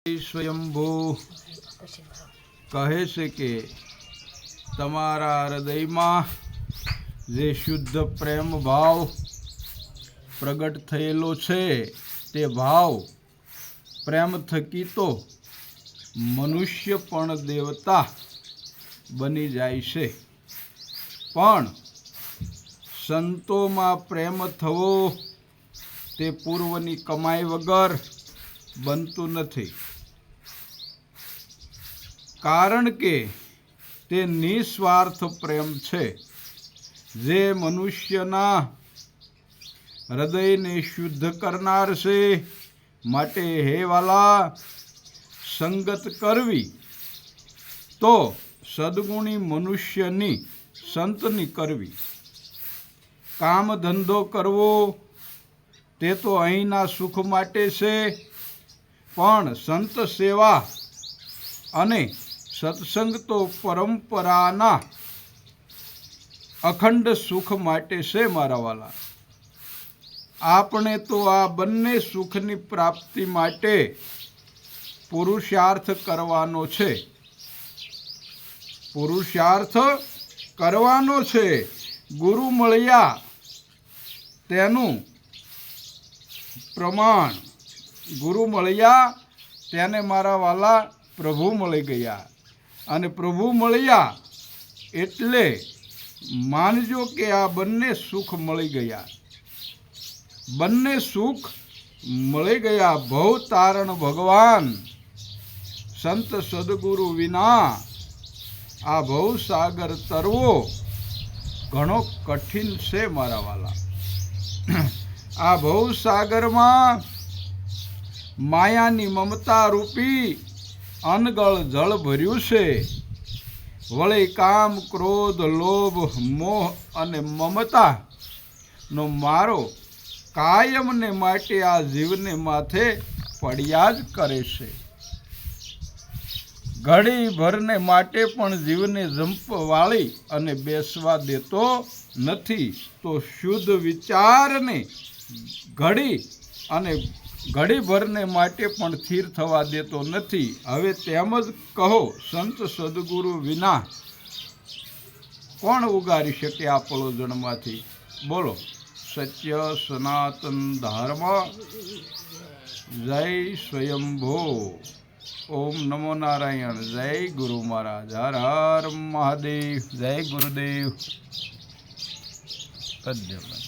સ્વયંભૂ કહે છે કે તમારા હૃદયમાં જે શુદ્ધ પ્રેમ ભાવ પ્રગટ થયેલો છે તે ભાવ પ્રેમ થકી તો મનુષ્ય પણ દેવતા બની જાય છે, પણ સંતોમાં પ્રેમ થવો તે પૂર્વની કમાઈ વગર બનતું નથી, કારણ કે તે નિસ્વાર્થ પ્રેમ છે જે મનુષ્યના હૃદયને શુદ્ધ કરનાર છે। માટે હે વાલા, સંગત કરવી તો સદગુણી મનુષ્યની સંતની કરવી, કામ ધંધો કરવો તે તો અહીંના સુખ માટે છે, પણ સંત સેવા અને સત્સંગ તો પરંપરાના અખંડ સુખ માટે છે। મારા વાલા, આપણે તો આ બંને સુખની પ્રાપ્તિ માટે પુરુષાર્થ કરવાનો છે, પુરુષાર્થ કરવાનો છે। ગુરુ મળ્યા તેનું પ્રમાણ, ગુરુ મળ્યા તેને મારા વાલા પ્રભુ મળી ગયા, અને પ્રભુ મળ્યા એટલે માનજો કે આ બંને સુખ મળી ગયા, બંને સુખ મળી ગયા। ભવ તારણ ભગવાન સંત સદગુરુ વિના આ ભવસાગર તરવો ઘણો કઠિન છે મારા વાલા। આ ભવસાગરમાં માયાની મમતા રૂપી અનગળ જળ ભર્યું છે, વળી કામ ક્રોધ લોભ મોહ અને મમતા નો મારો કાયમને માટે આ જીવને માથે પડ્યા જ કરે છે। ઘડી ભરને માટે પણ જીવને જંપવાળી અને બેસવા દેતો નથી, તો શુદ્ધ વિચારને ઘડી ભરને માટે પણ સ્થિર થવા દેતો નથી। હવે તેમ જ કહો, સંત સદગુરુ વિના કોણ ઉગારી શકે આ પળોજણમાંથી? બોલો સત્ય સનાતન ધર્મ જય સ્વયંભૂ। ઓમ નમો નારાયણ। જય ગુરુ મહારાજ। હર હર મહાદેવ। જય ગુરુદેવ। ધન્યવાદ।